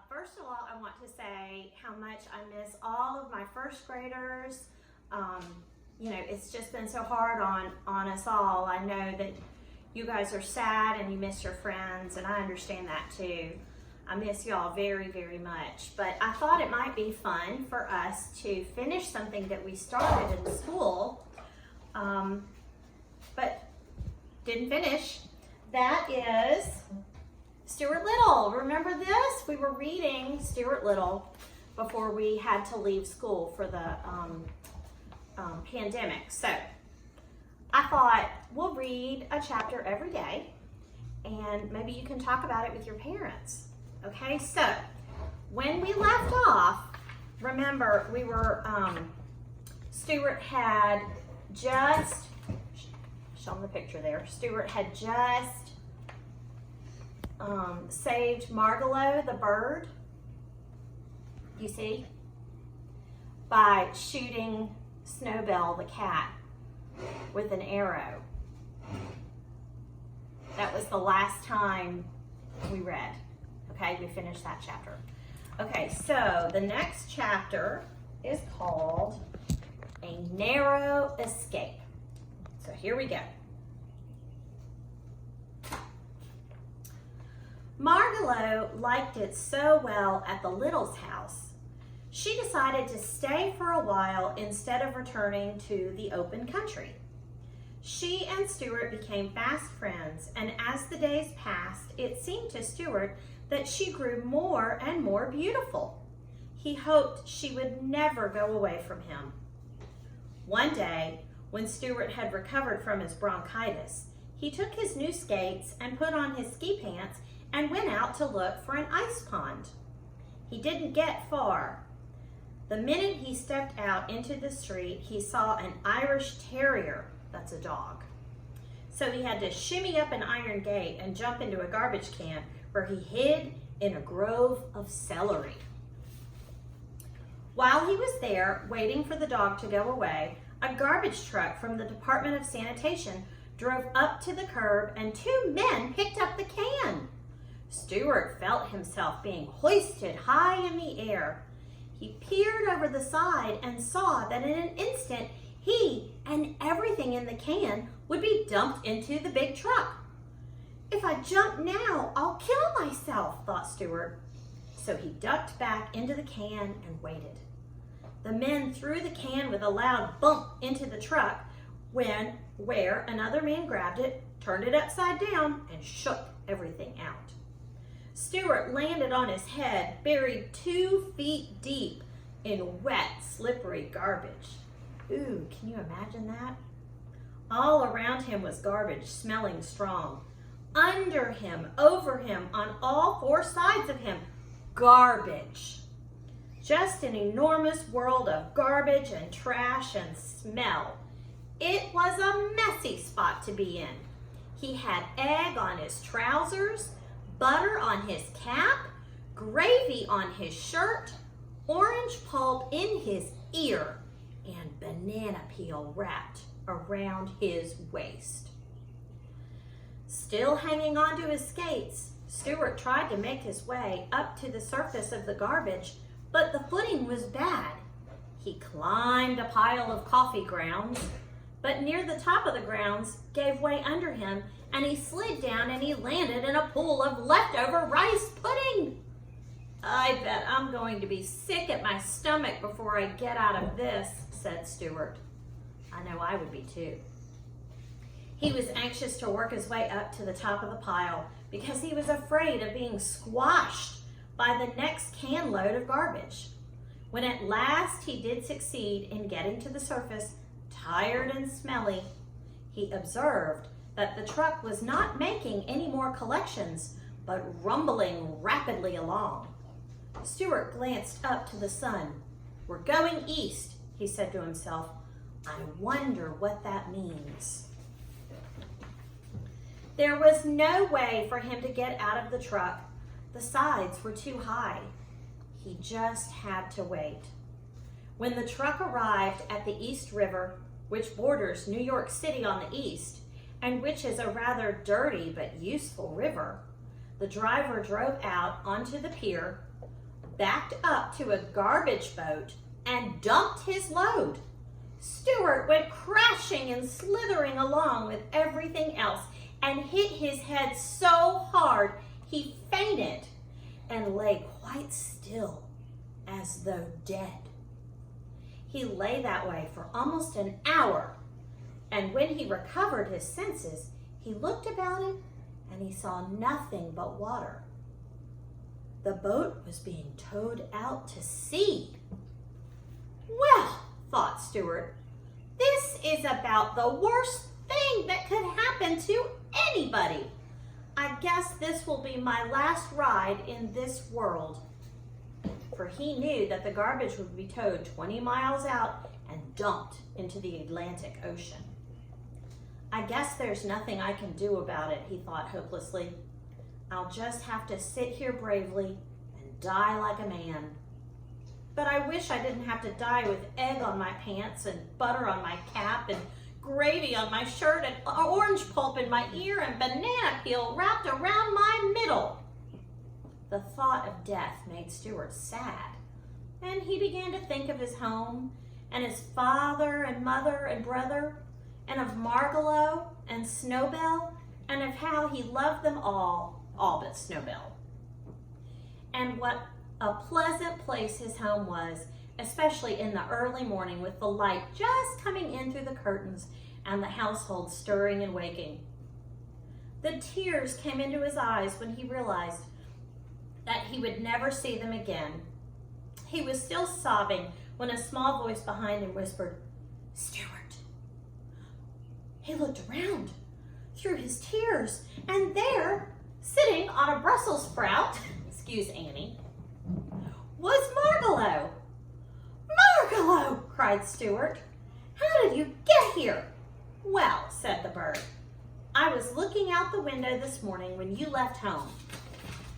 First of all, I want to say how much I miss all of my first graders. It's just been so hard on us all. I know that you guys are sad and you miss your friends, and I understand that too. I miss y'all very, very much. But I thought it might be fun for us to finish something that we started in school, but didn't finish. That is Stuart Little. Remember this? We were reading Stuart Little before we had to leave school for the pandemic. So I thought we'll read a chapter every day, and maybe you can talk about it with your parents. Okay, so when we left off, remember we were, Stuart had just, show them the picture there, Stuart had just saved Margalo the bird, you see, by shooting Snowbell the cat with an arrow. That was the last time we read. Okay, we finished that chapter. Okay, so the next chapter is called A Narrow Escape. So here we go. Margalo liked it so well at the Littles' house, she decided to stay for a while instead of returning to the open country. She and Stuart became fast friends, and as the days passed, it seemed to Stuart that she grew more and more beautiful. He hoped she would never go away from him. One day, when Stuart had recovered from his bronchitis, he took his new skates and put on his ski pants and went out to look for an ice pond. He didn't get far. The minute he stepped out into the street, he saw an Irish Terrier, that's a dog. So he had to shimmy up an iron gate and jump into a garbage can where he hid in a grove of celery. While he was there, waiting for the dog to go away, a garbage truck from the Department of Sanitation drove up to the curb and two men picked up the can. Stuart felt himself being hoisted high in the air. He peered over the side and saw that in an instant, he and everything in the can would be dumped into the big truck. If I jump now, I'll kill myself, thought Stuart. So he ducked back into the can and waited. The men threw the can with a loud bump into the truck where another man grabbed it, turned it upside down, and shook everything out. Stuart landed on his head, buried 2 feet deep in wet, slippery garbage. Ooh, can you imagine that? All around him was garbage, smelling strong. Under him, over him, on all 4 sides of him, garbage. Just an enormous world of garbage and trash and smell. It was a messy spot to be in. He had egg on his trousers, butter on his cap, gravy on his shirt, orange pulp in his ear, and banana peel wrapped around his waist. Still hanging onto his skates, Stuart tried to make his way up to the surface of the garbage, but the footing was bad. He climbed a pile of coffee grounds, but near the top of the grounds gave way under him, and he slid down and he landed in a pool of leftover rice pudding. I bet I'm going to be sick at my stomach before I get out of this, said Stuart. I know I would be too. He was anxious to work his way up to the top of the pile because he was afraid of being squashed by the next can load of garbage. When at last he did succeed in getting to the surface, tired and smelly, he observed that the truck was not making any more collections, but rumbling rapidly along. Stuart glanced up to the sun. We're going east, he said to himself. I wonder what that means. There was no way for him to get out of the truck. The sides were too high. He just had to wait. When the truck arrived at the East River, which borders New York City on the east, and which is a rather dirty but useful river, the driver drove out onto the pier, backed up to a garbage boat and dumped his load. Stuart went crashing and slithering along with everything else and hit his head so hard he fainted and lay quite still as though dead. He lay that way for almost an hour, and when he recovered his senses, he looked about him and he saw nothing but water. The boat was being towed out to sea. Well, thought Stuart, this is about the worst thing that could happen to anybody. I guess this will be my last ride in this world. For he knew that the garbage would be towed 20 miles out and dumped into the Atlantic Ocean. I guess there's nothing I can do about it, he thought hopelessly. I'll just have to sit here bravely and die like a man. But I wish I didn't have to die with egg on my pants and butter on my cap and gravy on my shirt and orange pulp in my ear and banana peel wrapped around my middle. The thought of death made Stuart sad, and he began to think of his home and his father and mother and brother, and of Margalo and Snowbell, and of how he loved them all but Snowbell. And what a pleasant place his home was, especially in the early morning with the light just coming in through the curtains and the household stirring and waking. The tears came into his eyes when he realized that he would never see them again. He was still sobbing when a small voice behind him whispered, "Stuart." He looked around through his tears, and there, sitting on a Brussels sprout, excuse Annie, was Margalo. "Margalo!" cried Stuart. "How did you get here?" "Well," said the bird, "I was looking out the window this morning when you left home,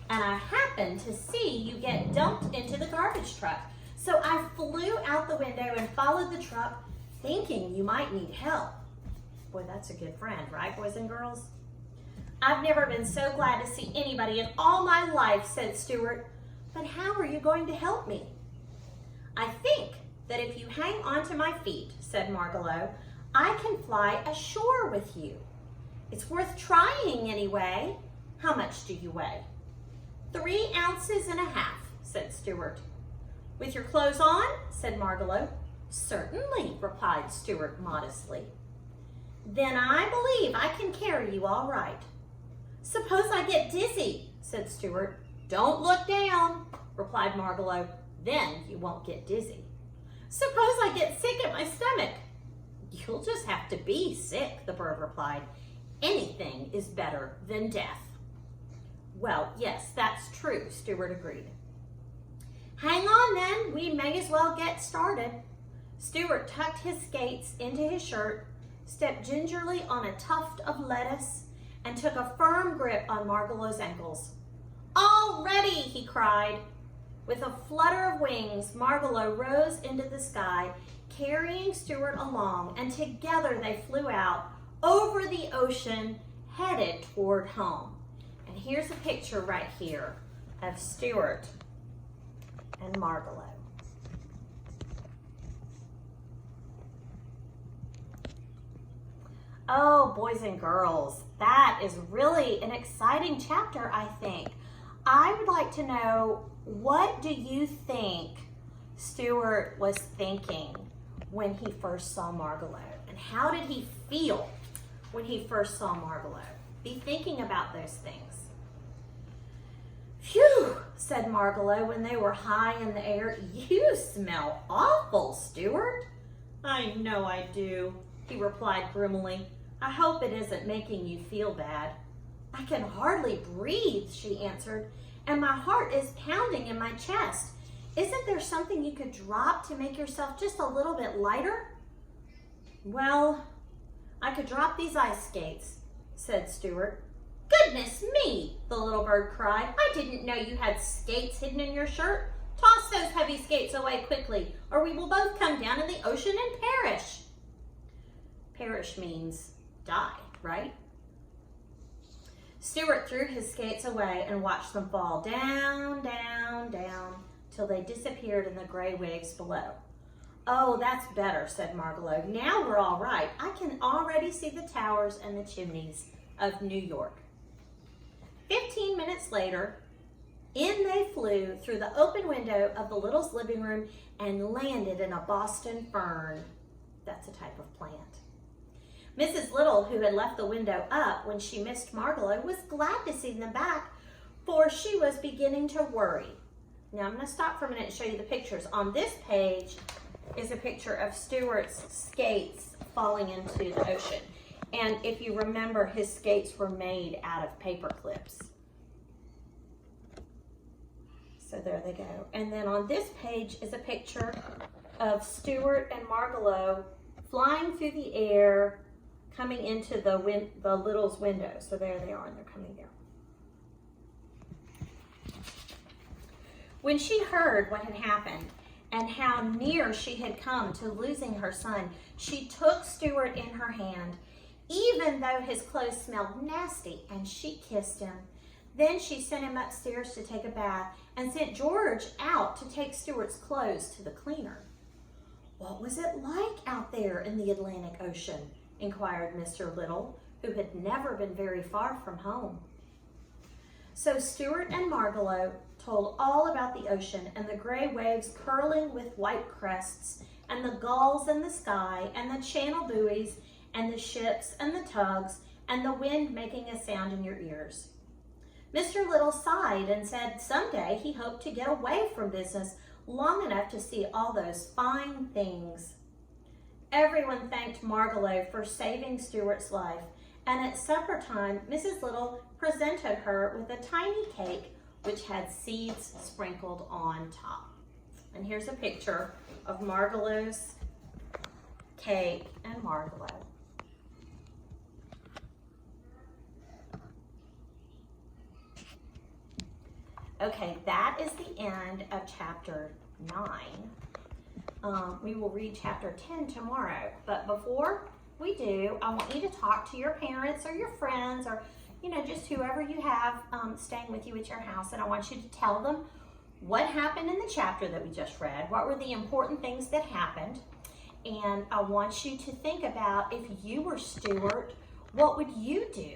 and I happened to see you get dumped into the garbage truck. So I flew out the window and followed the truck, thinking you might need help." Boy, that's a good friend, right, boys and girls? "I've never been so glad to see anybody in all my life," said Stuart. "But how are you going to help me?" "I think that if you hang onto my feet," said Margalo, "I can fly ashore with you. It's worth trying anyway. How much do you weigh?" 3 ounces and a half, said Stuart. "With your clothes on?" said Margalo. "Certainly," replied Stuart modestly. "Then I believe I can carry you all right." "Suppose I get dizzy," said Stuart. "Don't look down," replied Margalo. "Then you won't get dizzy." "Suppose I get sick at my stomach?" "You'll just have to be sick," the bird replied. "Anything is better than death." "Well, yes, that's true," Stuart agreed. "Hang on then, we may as well get started." Stuart tucked his skates into his shirt, stepped gingerly on a tuft of lettuce, and took a firm grip on Margalo's ankles. "All ready!" he cried. With a flutter of wings, Margalo rose into the sky, carrying Stuart along, and together they flew out over the ocean, headed toward home. And here's a picture right here of Stuart and Margalo. Oh, boys and girls, that is really an exciting chapter, I think. I would like to know, what do you think Stuart was thinking when he first saw Margalo? And how did he feel when he first saw Margalo? Be thinking about those things. "Phew," said Margalo when they were high in the air. "You smell awful, Stuart." "I know I do," he replied grimly. "I hope it isn't making you feel bad." "I can hardly breathe," she answered, "and my heart is pounding in my chest. Isn't there something you could drop to make yourself just a little bit lighter?" "Well, I could drop these ice skates," said Stuart. "Goodness me," the little bird cried. "I didn't know you had skates hidden in your shirt. Toss those heavy skates away quickly, or we will both come down in the ocean and perish." Perish means die, right? Stuart threw his skates away and watched them fall down, down, down, till they disappeared in the gray waves below. "Oh, that's better," said Margalo. "Now we're all right. I can already see the towers and the chimneys of New York." 15 minutes later, in they flew through the open window of the Littles' living room and landed in a Boston fern. That's a type of plant. Mrs. Little, who had left the window up when she missed Margalo, was glad to see them back, for she was beginning to worry. Now I'm going to stop for a minute and show you the pictures. On this page is a picture of Stuart's skates falling into the ocean. And if you remember, his skates were made out of paper clips. So there they go. And then on this page is a picture of Stuart and Margalo flying through the air, coming into the Littles' window. So there they are, and they're coming there. When she heard what had happened and how near she had come to losing her son, she took Stuart in her hand, even though his clothes smelled nasty, and she kissed him. Then she sent him upstairs to take a bath and sent George out to take Stuart's clothes to the cleaner. "What was it like out there in the Atlantic Ocean?" inquired Mr. Little, who had never been very far from home. So Stuart and Margalo told all about the ocean and the gray waves curling with white crests, and the gulls in the sky, and the channel buoys, and the ships and the tugs, and the wind making a sound in your ears. Mr. Little sighed and said someday he hoped to get away from business long enough to see all those fine things. Everyone thanked Margalo for saving Stuart's life, and at supper time, Mrs. Little presented her with a tiny cake which had seeds sprinkled on top. And here's a picture of Margalo's cake and Margalo. Okay, that is the end of chapter 9. We will read chapter 10 tomorrow. But before we do, I want you to talk to your parents or your friends or, just whoever you have staying with you at your house. And I want you to tell them what happened in the chapter that we just read. What were the important things that happened? And I want you to think about, if you were Stuart, what would you do?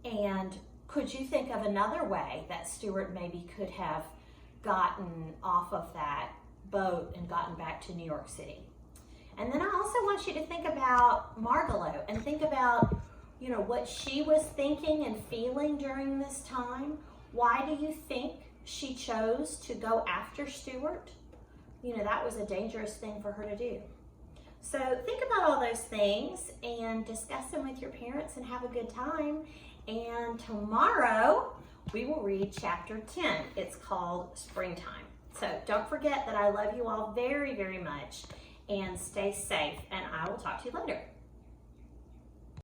And could you think of another way that Stuart maybe could have gotten off of that boat and gotten back to New York City? And then I also want you to think about Margalo and think about, what she was thinking and feeling during this time. Why do you think she chose to go after Stuart? That was a dangerous thing for her to do. So think about all those things and discuss them with your parents and have a good time. And tomorrow we will read chapter 10. It's called Springtime. So don't forget that I love you all very, very much, and stay safe, and I will talk to you later.